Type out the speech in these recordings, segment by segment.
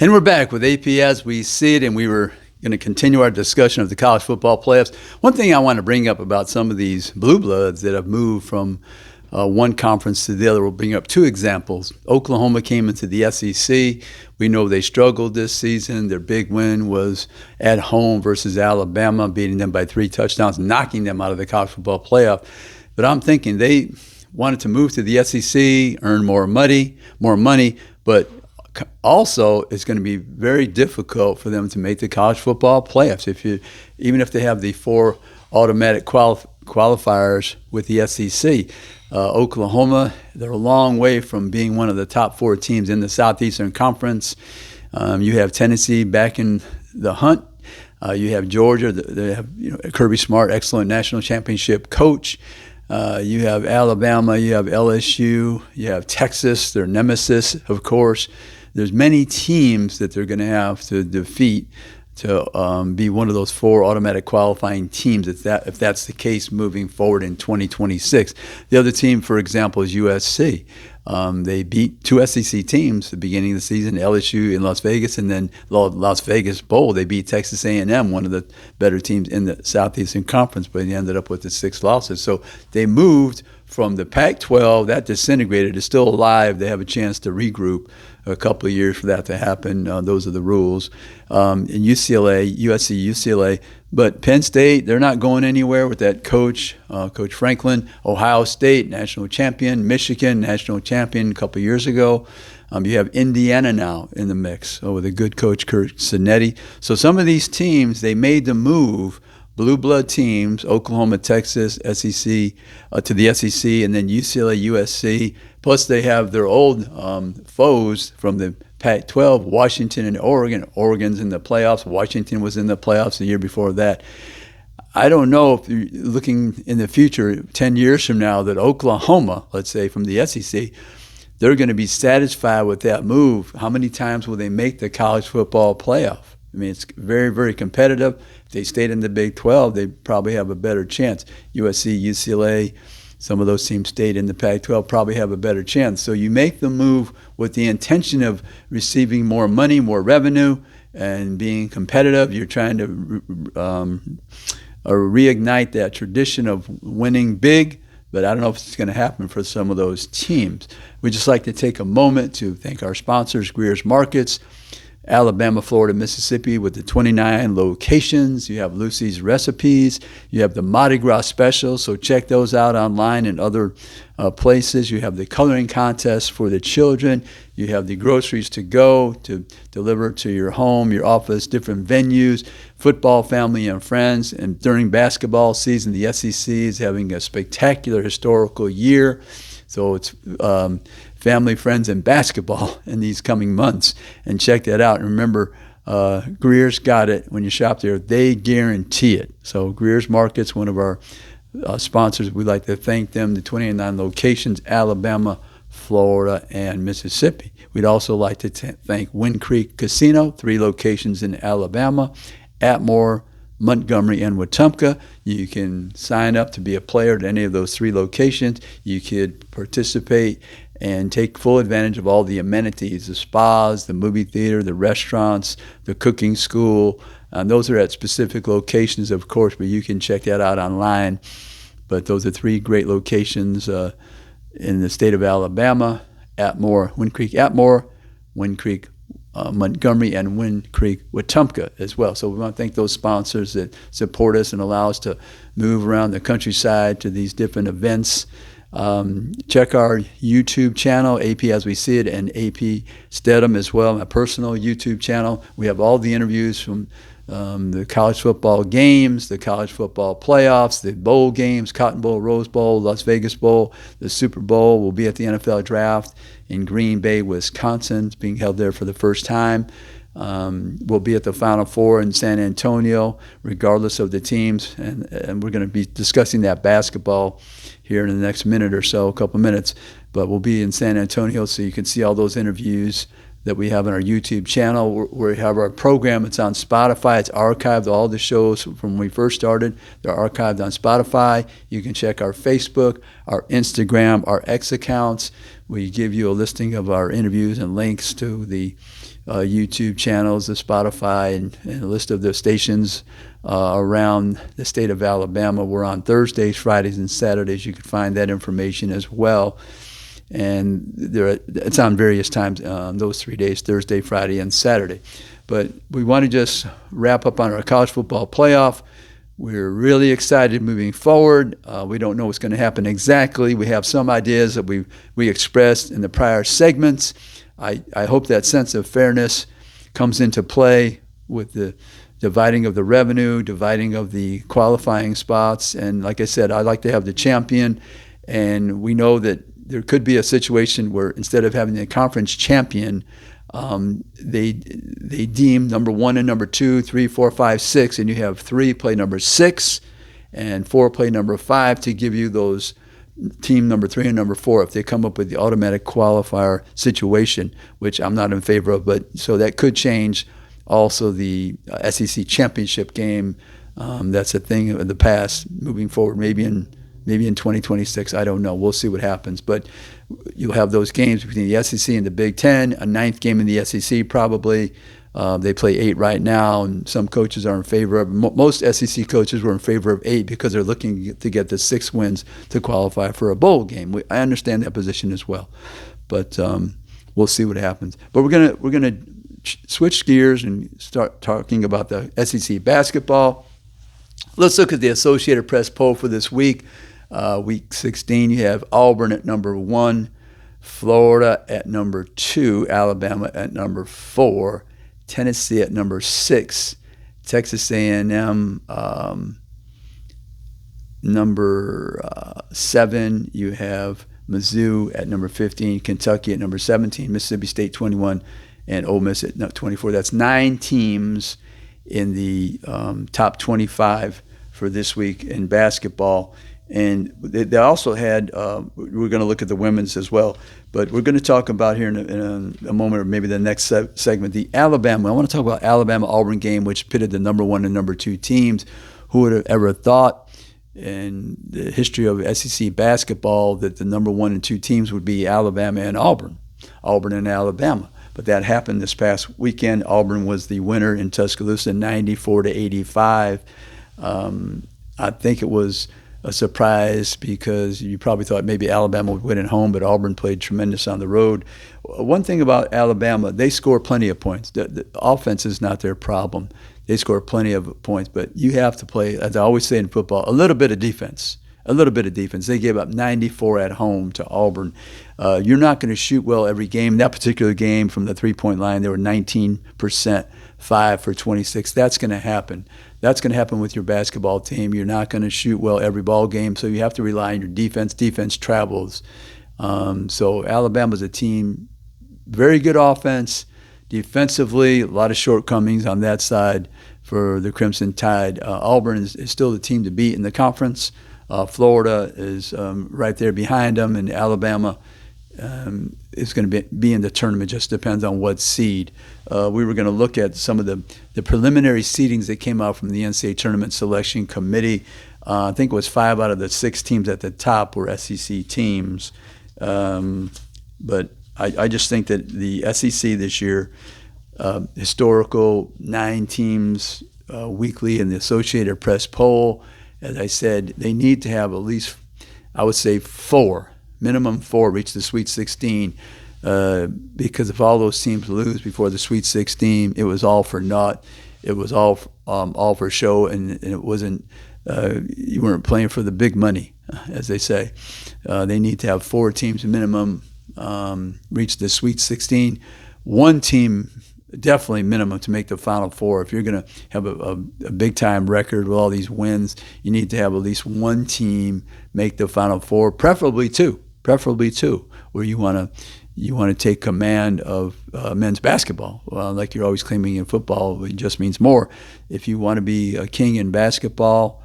And we're back with AP As We See It, and we were going to continue our discussion of the college football playoffs. One thing I want to bring up about some of these blue bloods that have moved from one conference to the other, we'll bring up two examples. Oklahoma came into the SEC. We know they struggled this season. Their big win was at home versus Alabama, beating them by 3 touchdowns, knocking them out of the college football playoff. But I'm thinking they wanted to move to the SEC, earn more money, but also it's going to be very difficult for them to make the college football playoffs. Even if they have the 4 automatic qualifiers with the SEC. Oklahoma, they're a long way from being one of the top 4 teams in the Southeastern Conference. You have Tennessee back in the hunt. You have Georgia. They have Kirby Smart, excellent national championship coach. You have Alabama. You have LSU. You have Texas, their nemesis, of course. There's many teams that they're going to have to defeat to be one of those 4 automatic qualifying teams if that's the case moving forward in 2026. The other team, for example, is USC. They beat 2 SEC teams at the beginning of the season, LSU in Las Vegas, and then Las Vegas Bowl. They beat Texas A&M, one of the better teams in the Southeastern Conference, but they ended up with the 6 losses. So they moved from the Pac-12, that disintegrated, is still alive. They have a chance to regroup a couple of years for that to happen. Those are the rules. In UCLA, USC, UCLA, but Penn State, they're not going anywhere with that coach, Coach Franklin. Ohio State, national champion. Michigan, national champion a couple of years ago. You have Indiana now in the mix with a good coach, Curt Cinetti. So some of these teams, they made the move, blue blood teams, Oklahoma, Texas, SEC, to the SEC, and then UCLA, USC. Plus they have their old foes from the Pac-12, Washington and Oregon. Oregon's in the playoffs. Washington was in the playoffs the year before that. I don't know if you're looking in the future, 10 years from now, that Oklahoma, let's say from the SEC, they're going to be satisfied with that move. How many times will they make the college football playoff? I mean, it's very, very competitive. If they stayed in the Big 12, they probably have a better chance. USC, UCLA, some of those teams stayed in the Pac-12, probably have a better chance. So you make the move with the intention of receiving more money, more revenue, and being competitive. You're trying to reignite that tradition of winning big, but I don't know if it's going to happen for some of those teams. We'd just like to take a moment to thank our sponsors, Greer's Markets, Alabama, Florida, Mississippi, with the 29 locations. You have Lucy's Recipes. You have the Mardi Gras specials, so check those out online and other places. You have the coloring contest for the children. You have the groceries to go to deliver to your home, your office, different venues, football, family, and friends. And during basketball season, the SEC is having a spectacular historical year. So it's family, friends, and basketball in these coming months. And check that out. And remember, Greer's got it. When you shop there, they guarantee it. So Greer's Market's one of our sponsors. We'd like to thank them. The 29 locations, Alabama, Florida, and Mississippi. We'd also like to thank Wind Creek Casino, 3 locations in Alabama, Atmore, Montgomery, and Wetumpka. You can sign up to be a player at any of those 3 locations. You could participate and take full advantage of all the amenities, the spas, the movie theater, the restaurants, the cooking school. Those are at specific locations, of course, but you can check that out online. But those are 3 great locations in the state of Alabama: Atmore, Wind Creek Atmore, Wind Creek Montgomery, and Wind Creek Wetumpka as well. So we want to thank those sponsors that support us and allow us to move around the countryside to these different events. Check our YouTube channel, AP As We See It, and AP Stedham as well, my personal YouTube channel. We have all the interviews from the college football games, the college football playoffs, the bowl games, Cotton Bowl, Rose Bowl, Las Vegas Bowl, the Super Bowl. We'll be at the NFL Draft in Green Bay, Wisconsin. It's being held there for the first time. We'll be at the Final Four in San Antonio, regardless of the teams, and we're going to be discussing that basketball here in the next minute or so, a couple minutes. But we'll be in San Antonio, so you can see all those interviews that we have on our YouTube channel. We have our program. It's on Spotify. It's archived. All the shows from when we first started, they're archived on Spotify. You can check our Facebook, our Instagram, our X accounts. We give you a listing of our interviews and links to the YouTube channels, the Spotify, and a list of the stations around the state of Alabama. We're on Thursdays, Fridays, and Saturdays. You can find that information as well. And it's on various times those 3 days, Thursday, Friday, and Saturday. But we want to just wrap up on our college football playoff. We're really excited moving forward. We don't know what's going to happen exactly. We have some ideas that we expressed in the prior segments. I hope that sense of fairness comes into play with the dividing of the revenue, dividing of the qualifying spots. And like I said, I'd like to have the champion. And we know that there could be a situation where instead of having the conference champion, they deem number 1 and number 2, 3, 4, 5, 6, and you have 3 play number 6 and 4 play number 5 to give you those team number 3 and number 4 if they come up with the automatic qualifier situation, which I'm not in favor of. But so that could change also the SEC championship game. That's a thing of the past moving forward, maybe in 2026. I don't know. We'll see what happens. But you'll have those games between the SEC and the Big Ten, a 9th game in the SEC probably. They play 8 right now, and some coaches are in favor of most SEC coaches were in favor of 8 because they're looking to get the 6 wins to qualify for a bowl game. I understand that position as well, but we'll see what happens. But we're gonna switch gears and start talking about the SEC basketball. Let's look at the Associated Press poll for this week. Week 16, you have Auburn at number 1, Florida at number 2, Alabama at number 4, Tennessee at number 6, Texas A&M number 7. You have Mizzou at number 15, Kentucky at number 17, Mississippi State 21, and Ole Miss at 24. That's 9 teams in the top 25 for this week in basketball. And they also had, we're going to look at the women's as well, but we're going to talk about here in a moment, or maybe the next segment, the Alabama. I want to talk about Alabama-Auburn game, which pitted the number 1 and number 2 teams. Who would have ever thought in the history of SEC basketball that the number 1 and 2 teams would be Alabama and Auburn and Alabama. But that happened this past weekend. Auburn was the winner in Tuscaloosa, 94-85. I think it was a surprise because you probably thought maybe Alabama would win at home, but Auburn played tremendous on the road. One thing about Alabama, they score plenty of points. The offense is not their problem. They score plenty of points, but you have to play, as I always say in football, a little bit of defense. They gave up 94 at home to Auburn. You're not going to shoot well every game. That particular game from the three-point line, they were 19%, 5 for 26. That's going to happen. That's going to happen with your basketball team. You're not going to shoot well every ball game, so you have to rely on your defense. Defense travels. So Alabama's a team, very good offense. Defensively, a lot of shortcomings on that side for the Crimson Tide. Auburn is still the team to beat in the conference. Florida is right there behind them, and Alabama is going to be in the tournament. Just depends on what seed. We were going to look at some of the preliminary seedings that came out from the NCAA Tournament Selection Committee. I think it was 5 out of the 6 teams at the top were SEC teams. But I just think that the SEC this year, historical 9 teams weekly in the Associated Press poll, as I said, they need to have at least, I would say, 4, minimum 4, reach the Sweet 16. Because if all those teams lose before the Sweet 16, it was all for naught. It was all for show, and it wasn't. You weren't playing for the big money, as they say. They need to have 4 teams minimum reach the Sweet 16. 1 team definitely minimum to make the Final Four. If you're going to have a big-time record with all these wins, you need to have at least 1 team make the Final Four, preferably 2, where you want to take command of men's basketball. Like you're always claiming in football, it just means more. If you want to be a king in basketball,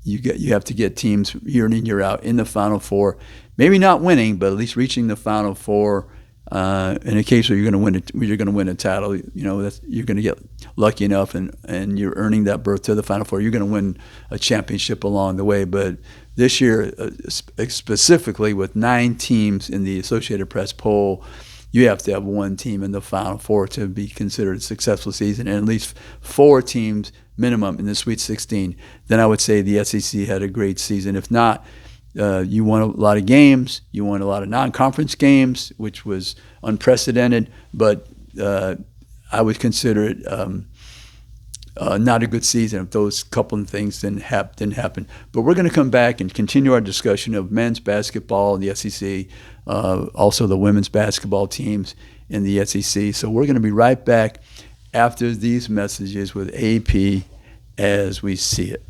you have to get teams year in and year out in the Final Four. Maybe not winning, but at least reaching the Final Four In a case where you're going to win a title, you're going to get lucky enough, and you're earning that berth to the Final Four. You're going to win a championship along the way. But this year, specifically with 9 teams in the Associated Press poll, you have to have one team in the Final Four to be considered a successful season, and at least 4 teams minimum in the Sweet 16. Then I would say the SEC had a great season. If not, you won a lot of games. You won a lot of non-conference games, which was unprecedented. But I would consider it not a good season if those couple of things didn't happen. But we're going to come back and continue our discussion of men's basketball in the SEC, also the women's basketball teams in the SEC. So we're going to be right back after these messages with AP as we see it.